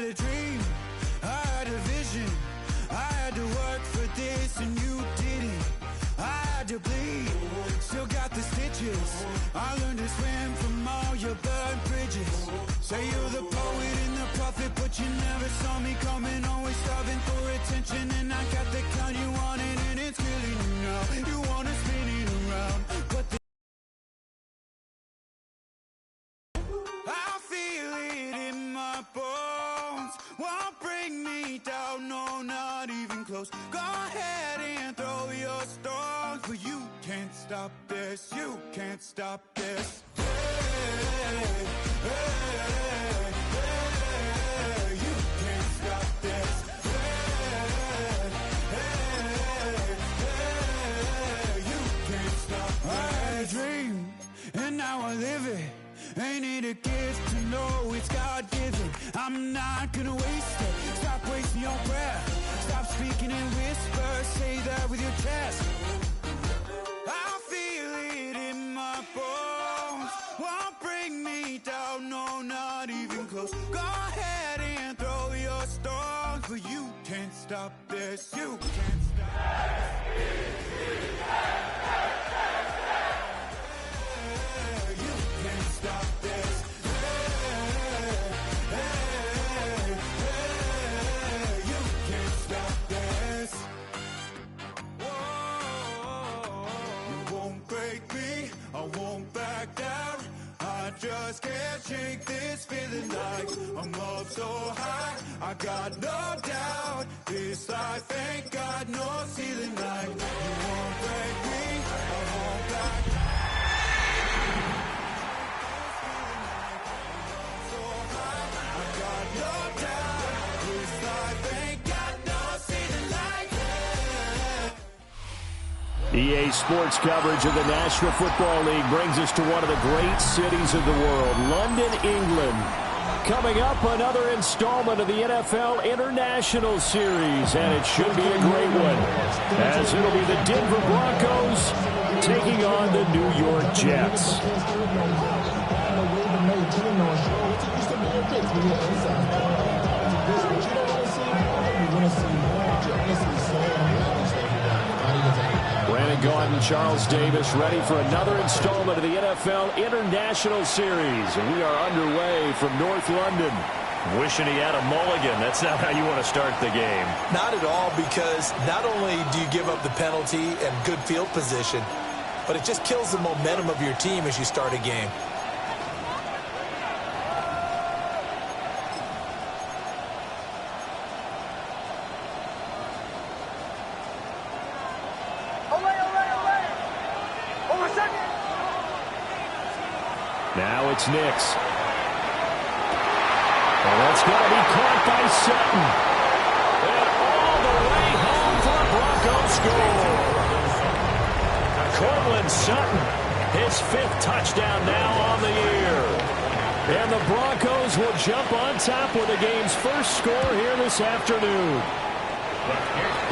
had a dream, I had a vision, I had to work for this and you didn't. I had to bleed, still got the stitches. I learned to swim from all your burned bridges. Say you're the poet and the prophet, but you never saw me coming. Always starving for attention, and I got the kind you wanted, and it's killing you now. You wanna spin it around, but I feel it in my bones. Won't bring me down, no, not even close. Go ahead and throw your stones, but you can't stop this, you can't stop this. Hey, hey, hey, you can't stop this. Hey, hey, hey, you can't stop this. I had a dream, and now I live it. Ain't it a gift to know it's God-given? I'm not gonna waste it. Stop wasting your breath. Stop speaking in whispers. Say that with your chest. I feel it in my bones. Won't bring me down, no, not even close. Go ahead and throw your stones, but you can't stop this. You can't stop this. Just can't shake this feeling like I'm up so high. I got no doubt this life ain't got no ceiling like you won't break me. I won't back down. So high. I got no doubt this life ain't got no ceiling like that. EA Sports coverage of the National Football League brings us to one of the great cities of the world, London, England. Coming up, another installment of the NFL International Series, and it should be a great one, as it'll be the Denver Broncos taking on the New York Jets. Brandon Gaudin, Charles Davis, ready for another installment of the NFL International Series. And we are underway from North London. Wishing he had a mulligan. That's not how you want to start the game. Not at all, because not only do you give up the penalty and good field position, but it just kills the momentum of your team as you start a game. Now it's Nix. And that's going to be caught by Sutton. And all the way home for a Broncos score. Cortland Sutton, his 5th touchdown now on the year. And the Broncos will jump on top with the game's first score here this afternoon.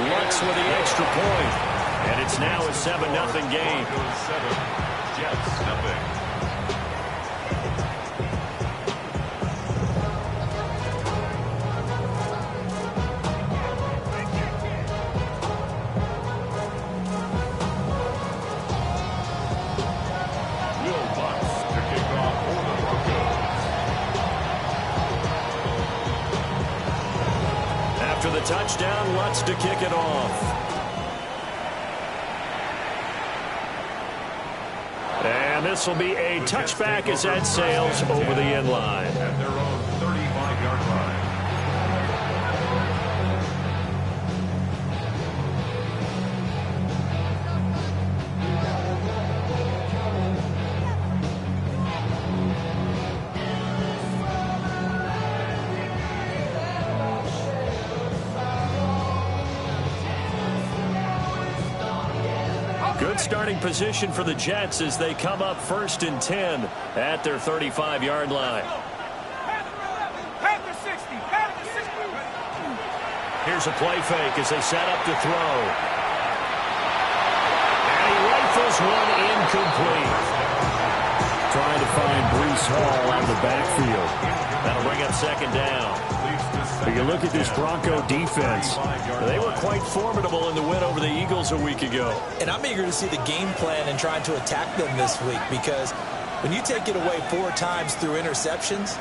Lux with the extra point. And it's now a 7-0 game. Jets nothing. After the touchdown, Lutz to kick it off. And this will be a touchback as that sails over the end line. At their own 35-yard line. Good starting position for the Jets as they come up 1st and 10 at their 35-yard line. Here's a play fake as they set up to throw. And he rifles one incomplete. Trying to find Breece Hall on the backfield. That'll bring up 2nd down. Leads to But you look at this Bronco defense. They were quite formidable in the win over the Eagles a week ago. And I'm eager to see the game plan and trying to attack them this week, because when you take it away 4 times through interceptions,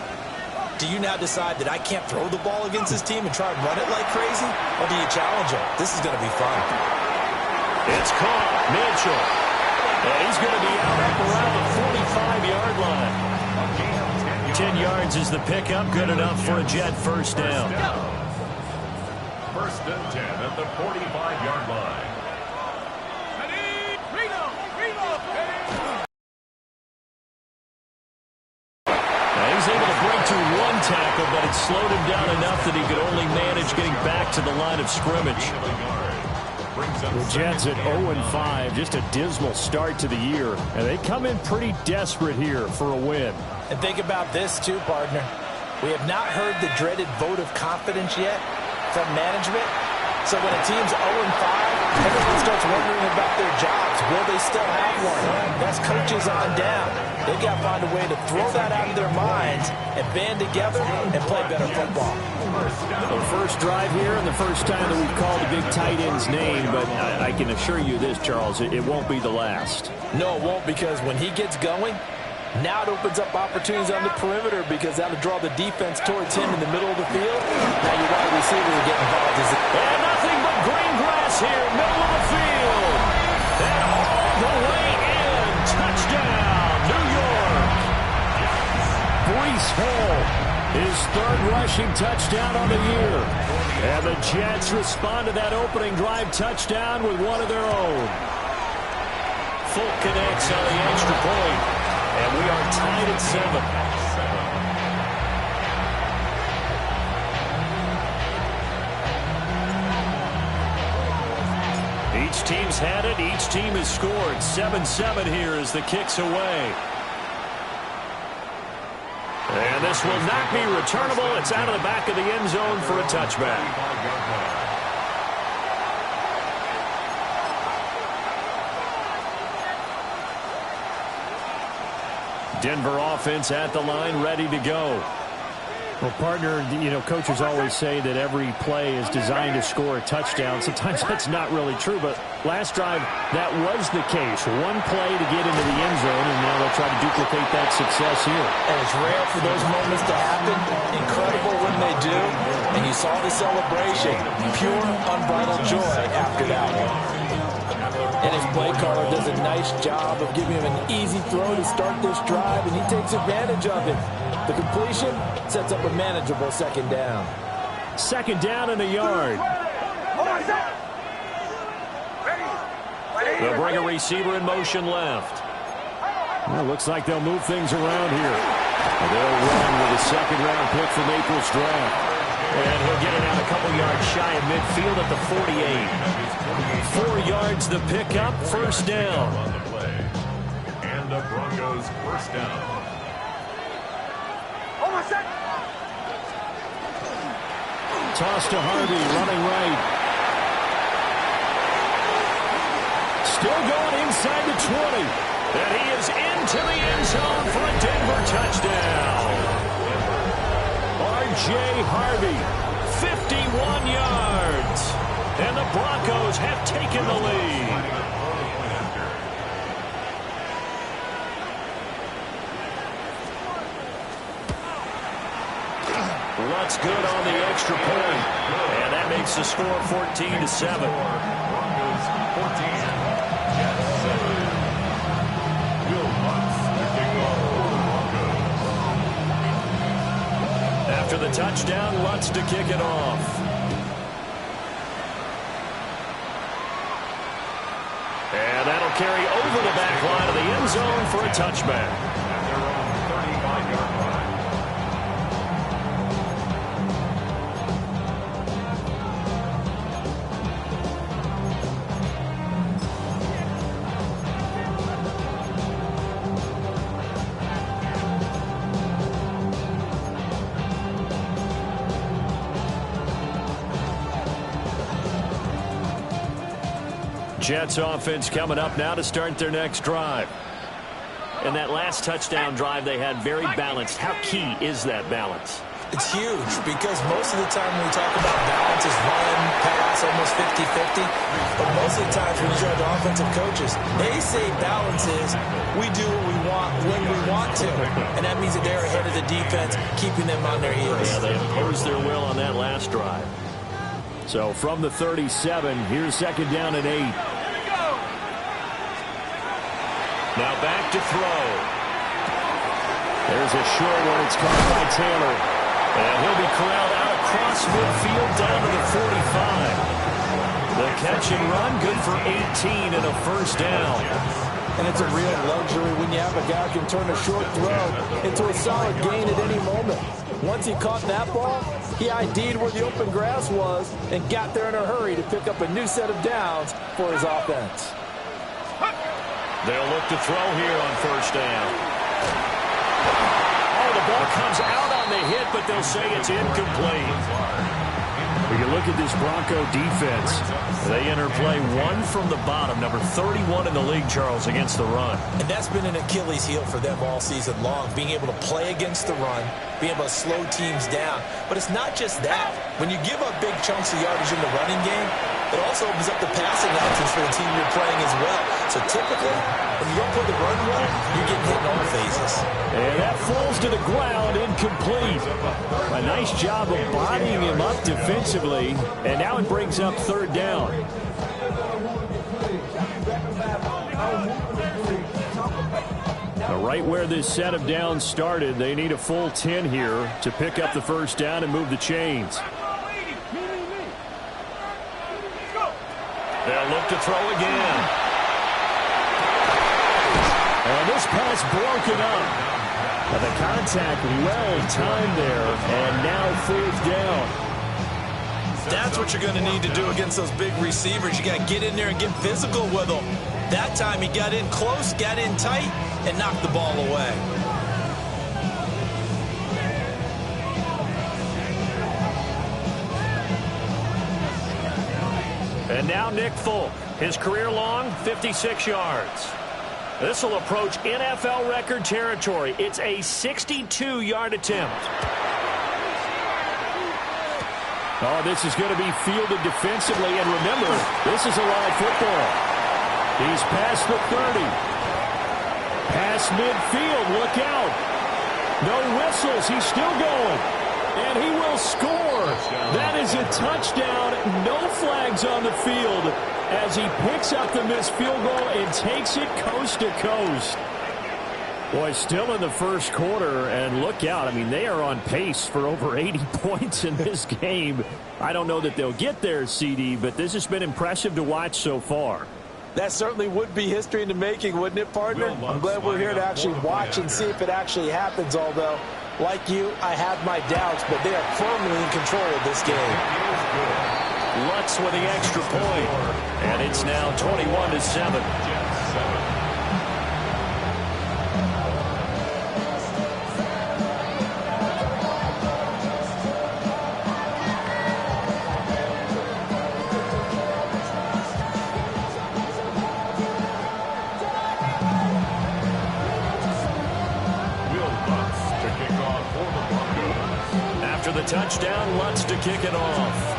do you now decide that I can't throw the ball against this team and try and run it like crazy? Or do you challenge them? This is going to be fun. It's caught. Mitchell. And he's going to be out up around the 45-yard line. 10 yards is the pickup. Good enough for a Jet first down. First and 10 at the 45-yard line. He's able to break to 1 tackle, but it slowed him down enough that he could only manage getting back to the line of scrimmage. The Jets at 0-5, just a dismal start to the year. And they come in pretty desperate here for a win. And think about this too, partner. We have not heard the dreaded vote of confidence yet from management. So when a team's 0-5, everyone starts wondering about their jobs. Will they still have one? That's coaches on down. They've got to find a way to throw that out of their minds and band together and play better football. The first drive here and the first time that we've called a big tight end's name, but I can assure you this, Charles, it won't be the last. No, it won't, because when he gets going, now it opens up opportunities on the perimeter, because that'll draw the defense towards him in the middle of the field. Now your wide receiver will get involved. And nothing but green grass here, middle of the field. And all the way in. Touchdown, New York. Breece Hall, his 3rd rushing touchdown on the year. And the Jets respond to that opening drive touchdown with one of their own. Fulk connects on the extra point. And we are tied at 7. Each team's had it. Each team has scored. 7-7 here as the kick's away. And this will not be returnable. It's out of the back of the end zone for a touchback. Denver offense at the line, ready to go. Well, partner, you know, coaches always say that every play is designed to score a touchdown. Sometimes that's not really true, but last drive, that was the case. One play to get into the end zone, and now they'll try to duplicate that success here. And it's rare for those moments to happen. Incredible when they do. And you saw the celebration. Pure, unbridled joy after that one. And his play caller does a nice job of giving him an easy throw to start this drive, and he takes advantage of it. The completion sets up a manageable 2nd down. 2nd down and a yard. They'll bring a receiver in motion left. Well, looks like they'll move things around here. And they'll run with a 2nd-round pick from April's draft. And he'll get it out a couple yards shy of midfield at the 48. 4 yards the pickup, first down. On the play. And the Broncos first down. Toss to Harvey, running right. Still going inside the 20. And he is into the end zone for a Denver touchdown. R.J. Harvey, 51 yards. And the Broncos have taken the lead. Lutz good on the extra point. And that makes the score 14-7. Broncos 14. Jets 7. Will Lutz to kick off for the Broncos. After the touchdown, Lutz to kick it off. And that'll carry over the back line of the end zone for a touchback. At their own 35-yard line. Jets offense coming up now to start their next drive. And that last touchdown drive they had very balanced. How key is that balance? It's huge because most of the time when we talk about balance is run, pass, almost 50-50. But most of the times when you talk to offensive coaches, they say balance is we do what we want when we want to. And that means that they're ahead of the defense, keeping them on their heels. Yeah, they imposed their will on that last drive. So from the 37, here's second down and 8. Now back to throw. There's a short one. It's caught by Taylor. And he'll be corralled out across midfield down to the 45. The catch and run, good for 18 and a first down. And it's a real luxury when you have a guy who can turn a short throw into a solid gain at any moment. Once he caught that ball, he ID'd where the open grass was and got there in a hurry to pick up a new set of downs for his offense. They'll look to throw here on first down. Oh, the ball comes out on the hit, but they'll say it's incomplete. We can look at this Bronco defense. They enter play one from the bottom, number 31 in the league, Charles, against the run. And that's been an Achilles heel for them all season long, being able to play against the run, being able to slow teams down. But it's not just that. When you give up big chunks of yardage in the running game, it also opens up the passing options for the team you're playing as well. So typically, when you don't play the run well, you're getting hit in all phases. And that falls to the ground, incomplete. A nice job of bodying him up defensively. And now it brings up third down. Right where this set of downs started, they need a full 10 here to pick up the first down and move the chains. They'll look to throw again. And this pass broken up. Now the contact well timed there, and now fourth down. That's what you're going to need to do against those big receivers. You got to get in there and get physical with them. That time he got in close, got in tight, and knocked the ball away. And now Nick Folk, his career long, 56 yards. This will approach NFL record territory. It's a 62-yard attempt. Oh, this is going to be fielded defensively. And remember, this is a live football. He's past the 30. Past midfield. Look out. No whistles. He's still going. And he will score. That is a touchdown. No flags on the field as he picks up the missed field goal and takes it coast to coast. Boy, still in the first quarter, and look out. I mean, they are on pace for over 80 points in this game. I don't know that they'll get there, CD, but this has been impressive to watch so far. That certainly would be history in the making, wouldn't it, partner? I'm glad we're here to actually watch and see if it actually happens, although, like you, I have my doubts, but they are firmly in control of this game. Lutz with the extra point, and it's now 21-7. After the touchdown, Lutz to kick it off.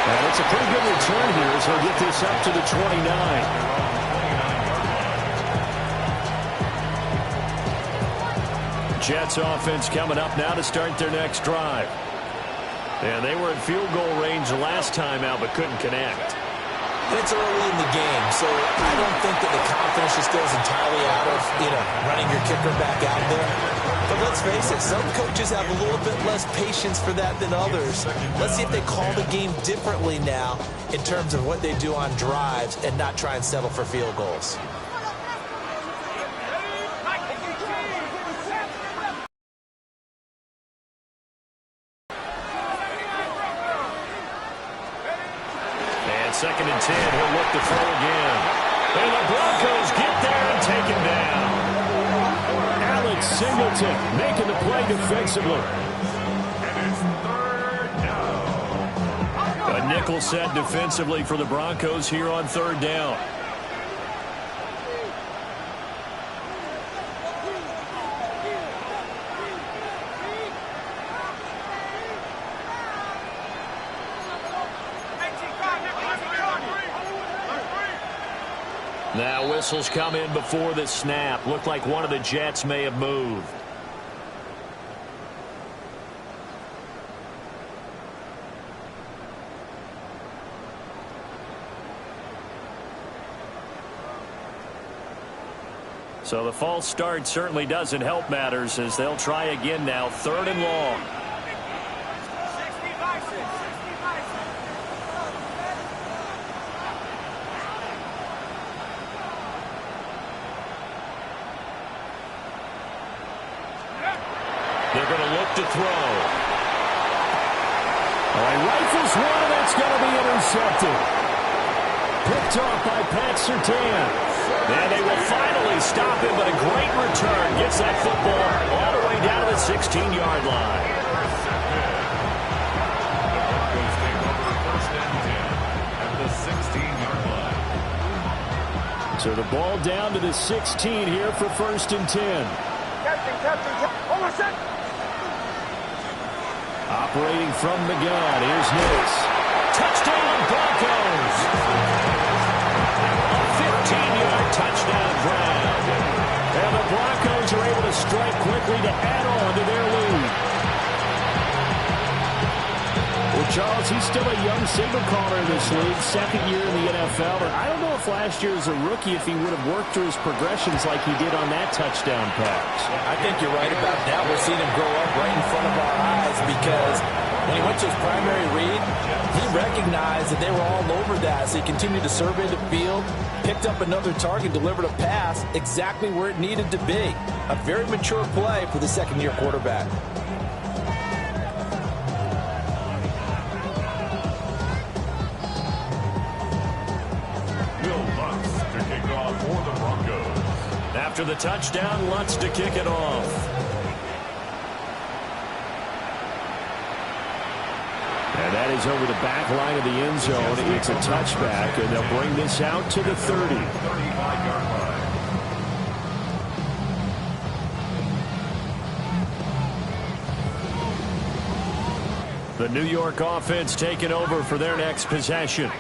And it's a pretty good return here as he'll get this up to the 29. Jets offense coming up now to start their next drive. And they were in field goal range last time out but couldn't connect. And it's early in the game, so I don't think that the confidence just goes entirely out of, running your kicker back out there. But let's face it, some coaches have a little bit less patience for that than others. Let's see if they call the game differently now in terms of what they do on drives and not try and settle for field goals. Second and 10, he'll look to throw again. And the Broncos get there and take him down. Alex Singleton making the play defensively. A nickel set defensively for the Broncos here on third down. Now whistles come in before the snap. Looked like one of the Jets may have moved. So the false start certainly doesn't help matters as they'll try again now. 3rd and long. They're going to look to throw. He rifles one, and that's going to be intercepted. Picked off by Pat Surtain. And they will finally stop him, but a great return. Gets that football all the way down to the 16-yard line. So the ball down to the 16 here for 1st and 10. Hold on a sec. Operating from the gun, here's Nix. Touchdown, Broncos! A 15-yard touchdown grab. And the Broncos are able to strike quickly to add on to their lead. Well, Charles, he's still a young signal caller in this league, 2nd year in the NFL. But I don't know if last year as a rookie, if he would have worked through his progressions like he did on that touchdown pass. I think you're right about that. We're seeing him grow up right in front of our eyes because when he went to his primary read, he recognized that they were all over that. So he continued to survey the field, picked up another target, delivered a pass exactly where it needed to be. A very mature play for the 2nd-year quarterback. After the touchdown, Lutz to kick it off. And that is over the back line of the end zone. It's a touchback, and they'll bring this out to the 30. 35-yard line. The New York offense taking over for their next possession.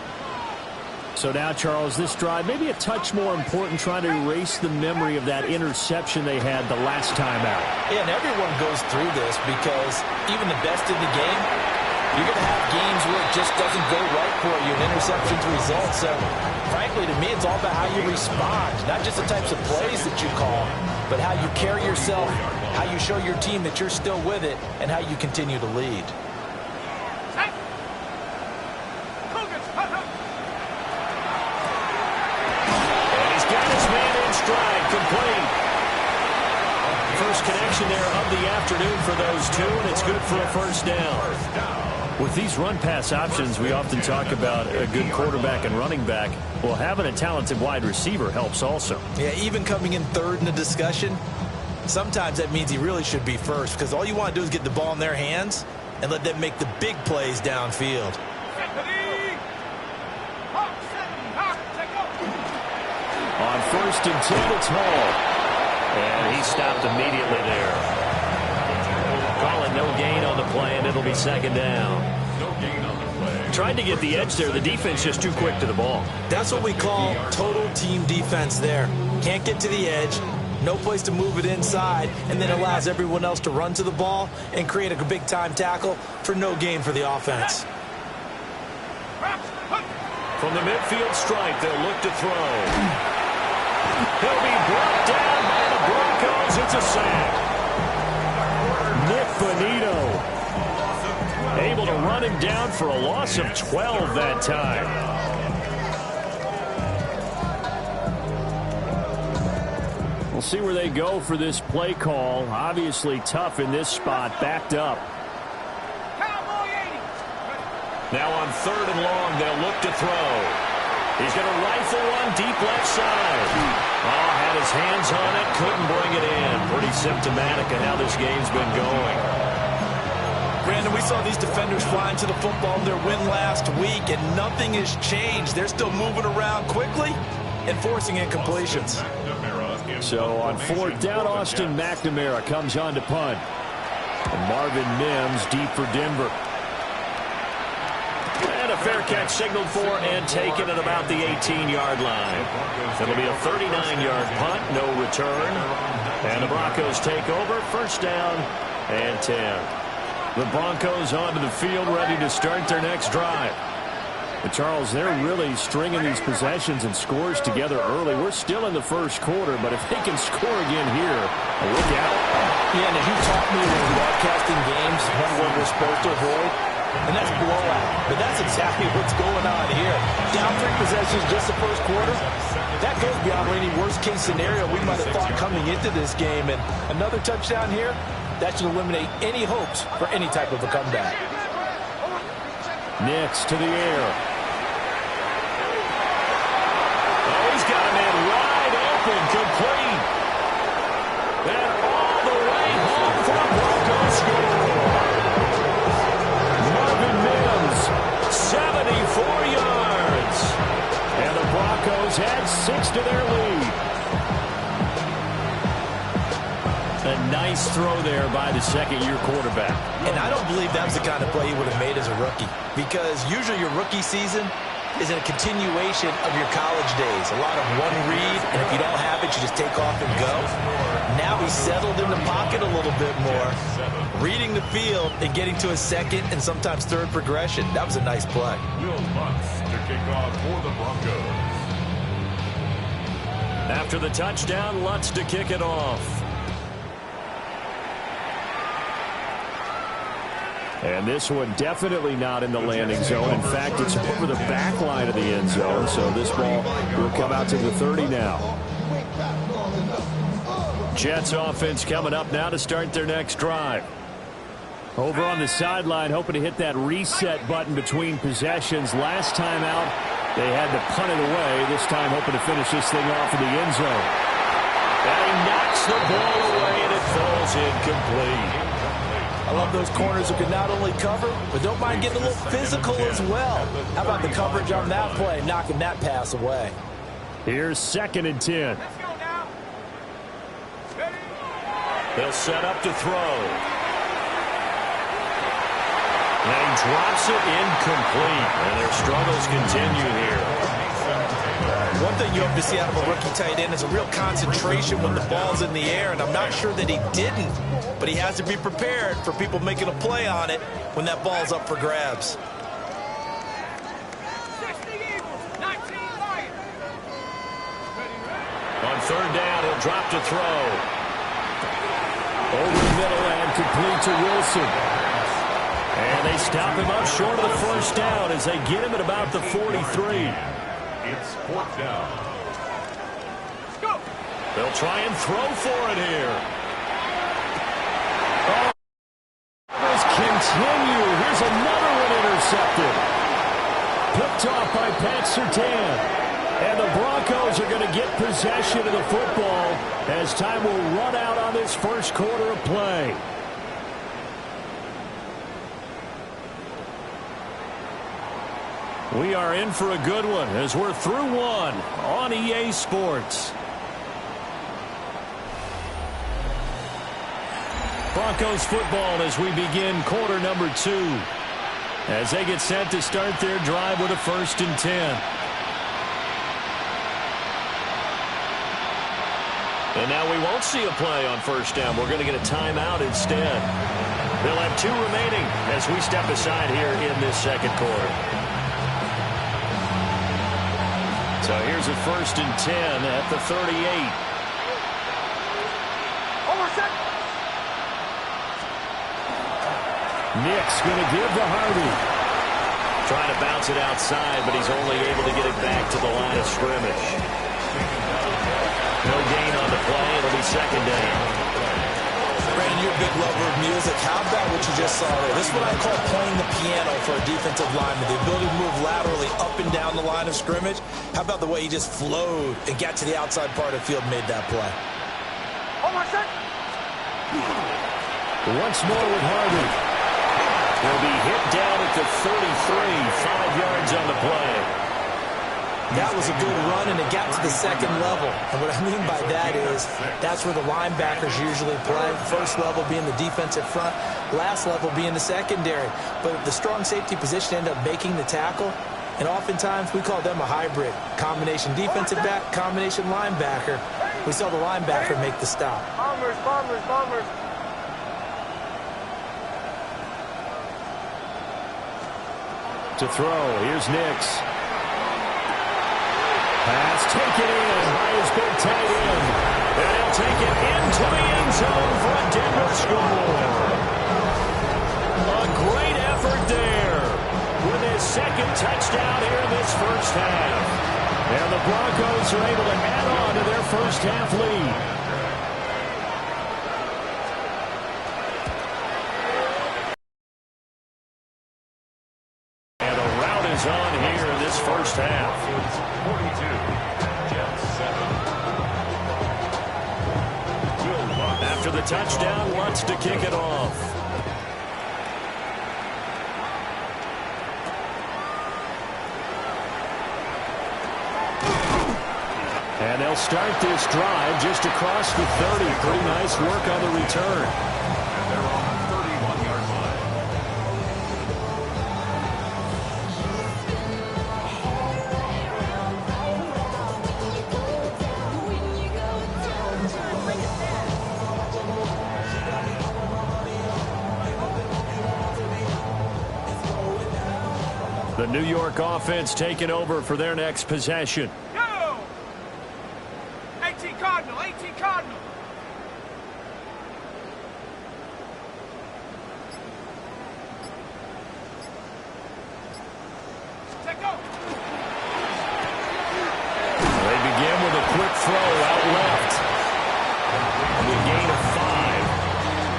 So now, Charles, this drive maybe a touch more important, trying to erase the memory of that interception they had the last time out. Yeah, and everyone goes through this because even the best in the game, you're going to have games where it just doesn't go right for you, and interceptions result. So, frankly, to me, it's all about how you respond, not just the types of plays that you call, but how you carry yourself, how you show your team that you're still with it, and how you continue to lead. Complete. First connection there of the afternoon for those two, and it's good for a 1st down. With these run-pass options, we often talk about a good quarterback and running back. Well, having a talented wide receiver helps also. Yeah, even coming in 3rd in the discussion, sometimes that means he really should be 1st because all you want to do is get the ball in their hands and let them make the big plays downfield. On 1st and 10, it's Hall. And he stopped immediately there. Calling no gain on the play, and it'll be 2nd down. No gain on the play. Tried to get the edge there. The defense just too quick to the ball. That's what we call total team defense there. Can't get to the edge, no place to move it inside, and then allows everyone else to run to the ball and create a big-time tackle for no gain for the offense. From the midfield stripe, they'll look to throw. He'll be brought down by the Broncos. It's a sack. Nick Bonito able to run him down for a loss of 12 that time. We'll see where they go for this play call. Obviously tough in this spot, backed up. Now on 3rd and long, they'll look to throw. He's going to rifle one deep left side. Oh, had his hands on it, couldn't bring it in. Pretty symptomatic of how this game's been going. Brandon, we saw these defenders flying to the football in their win last week, and nothing has changed. They're still moving around quickly and forcing incompletions. So on 4th down, Austin McNamara comes on to punt. And Marvin Mims deep for Denver. And a Fair catch signaled for and taken at about the 18-yard line. It'll be a 39-yard punt, no return. And the Broncos take over, first down and 10. The Broncos onto the field, ready to start their next drive. But Charles, they're really stringing these possessions and scores together early. We're still in the first quarter, but if they can score again here, look out. Yeah, and as you taught me when broadcasting games, one word we're supposed to avoid, and that's blowout. But that's exactly what's going on here. Down 3 possessions just the first quarter. That goes beyond any worst-case scenario we might have thought coming into this game. And another touchdown here, that should eliminate any hopes for any type of a comeback. Nix to the air. Oh, he's got a man wide open, complete. And all the way home for the Broncos score. Marvin Mims, 74 yards. And the Broncos add 6 to their lead. A nice throw there by the second-year quarterback. And I don't believe that was the kind of play he would have made as a rookie, because usually your rookie season is a continuation of your college days. A lot of one read, and if you don't have it, you just take off and go. Now he's settled in the pocket a little bit more, reading the field and getting to a second and sometimes third progression. That was a nice play. Will Lutz to kick off for the Broncos. After the touchdown, Lutz to kick it off. And this one definitely not in the landing zone. In fact, it's over the back line of the end zone. So this ball will come out to the 30 now. Jets offense coming up now to start their next drive. Over on the sideline, hoping to hit that reset button between possessions. Last time out, they had to punt it away. This time hoping to finish this thing off in the end zone. And he knocks the ball away, and it falls incomplete. I love those corners who can not only cover, but don't mind getting a little physical as well. How about the coverage on that play, knocking that pass away? Here's 2nd and 10. They'll set up to throw. And he drops it incomplete. And their struggles continue here. One thing you hope to see out of a rookie tight end is a real concentration when the ball's in the air, and I'm not sure that he didn't, but he has to be prepared for people making a play on it when that ball's up for grabs. On 3rd down, he'll drop to throw. Over the middle and complete to Wilson. And they stop him up short of the first down as they get him at about the 43. It's 4th down. They'll try and throw for it here. Continue. Here's another one intercepted. Picked off by Pat Surtain. And the Broncos are going to get possession of the football as time will run out on this first quarter of play. We are in for a good one as we're through one on EA Sports. Broncos football as we begin quarter number 2. As they get set to start their drive with a 1st and 10. And now we won't see a play on 1st down. We're going to get a timeout instead. They'll have 2 remaining as we step aside here in this second quarter. So here's a 1st and 10 at the 38. Nick's going to give to Harvey. Trying to bounce it outside, but he's only able to get it back to the line of scrimmage. No gain on the play. It'll be 2nd down. Brandon, you're a big lover of music. How about what you just saw there? This is what I call playing the piano for a defensive lineman. The ability to move laterally up and down the line of scrimmage. How about the way he just flowed and got to the outside part of the field and made that play? Once more with Harvey. He'll be hit down at the 33, 5 yards on the play. That was a good run, and it got to the second level. And what I mean by that is that's where the linebackers usually play. First level being the defensive front, last level being the secondary. But the strong safety position ended up making the tackle, and oftentimes we call them a hybrid. Combination defensive back, combination linebacker. We saw the linebacker make the stop. Bombers, bombers, bombers. To throw, here's Nix. Pass taken in by his big tight end. And he'll take it into the end zone for a Denver score. A great effort there with his second touchdown here in this first half. And the Broncos are able to add on to their first half lead. And a rout is on here in this first half. 42, Jets 7. After the touchdown, wants to kick it off. And they'll start this drive just across the 30. Pretty nice work on the return. And they're on the 31-yard line. The New York offense taking over for their next possession. Go! 18 Cardinal, 18 Cardinal. Take go. They begin with a quick throw out left. The gain of 5.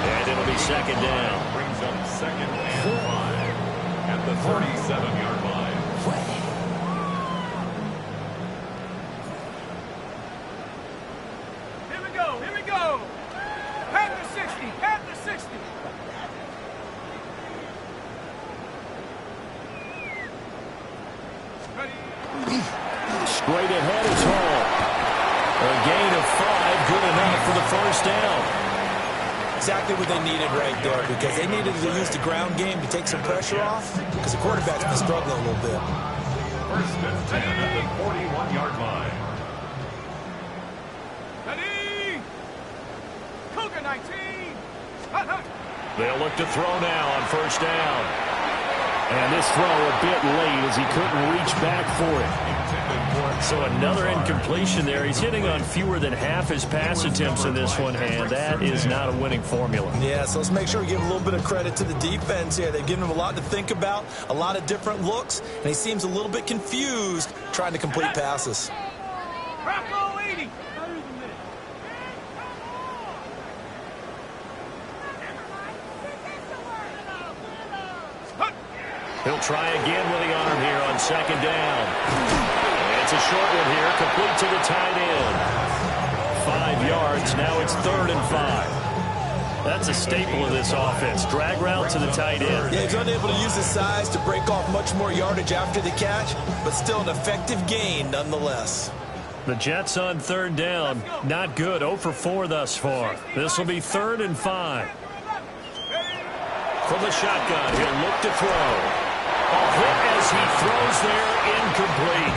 And it'll be second down. Brings up second and 5 at the 37-yard line. Here we go, here we go. Head to 60, head to 60. Ready? Straight ahead is Hall. A gain of 5, good enough for the first down. Exactly what they needed right there, because they needed to use the ground game to take some pressure off, because the quarterback's been struggling a little bit. First and 10 at the 41-yard line. Ready? Cougar 19. Hut, hut. They'll look to throw now on first down. And this throw a bit late as he couldn't reach back for it. So another incompletion there. He's hitting on fewer than half his pass attempts in this one, and that is not a winning formula. Yeah, so let's make sure we give a little bit of credit to the defense here. They've given him a lot to think about, a lot of different looks, and he seems a little bit confused trying to complete passes. Bravo 80. He'll try again with the arm here on second down. It's a short one here, complete to the tight end. 5 yards, now it's 3rd and 5. That's a staple of this offense. Drag route to the tight end. Yeah, he's unable to use his size to break off much more yardage after the catch, but still an effective gain nonetheless. The Jets on 3rd down. Not good, 0 for 4 thus far. This will be 3rd and 5. From the shotgun, he'll look to throw. A hit as he throws there, incomplete.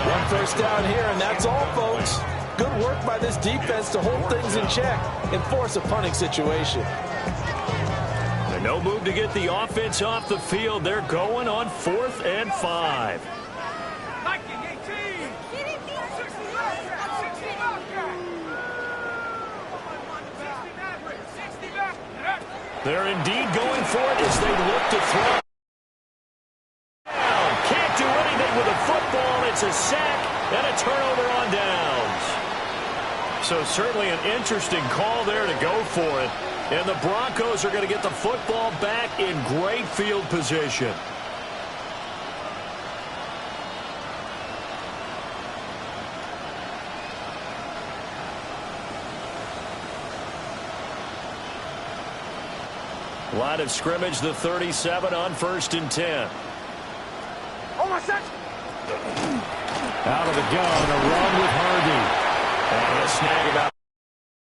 1 first down here, and that's all, folks. Good work by this defense to hold things in check and force a punting situation. And no move to get the offense off the field. They're going on 4th and 5. Viking 18. 60 Wildcat, 60 Wildcat. 60 Maverick, 60 Maverick. They're indeed going for it as they look to throw. Can't do anything with the football. It's a sack and a turnover on downs. So certainly an interesting call there to go for it. And the Broncos are going to get the football back in great field position. Line of scrimmage, the 37 on 1st and 10. Oh, my set. Out of the gun, a run with Hardy. And a snag about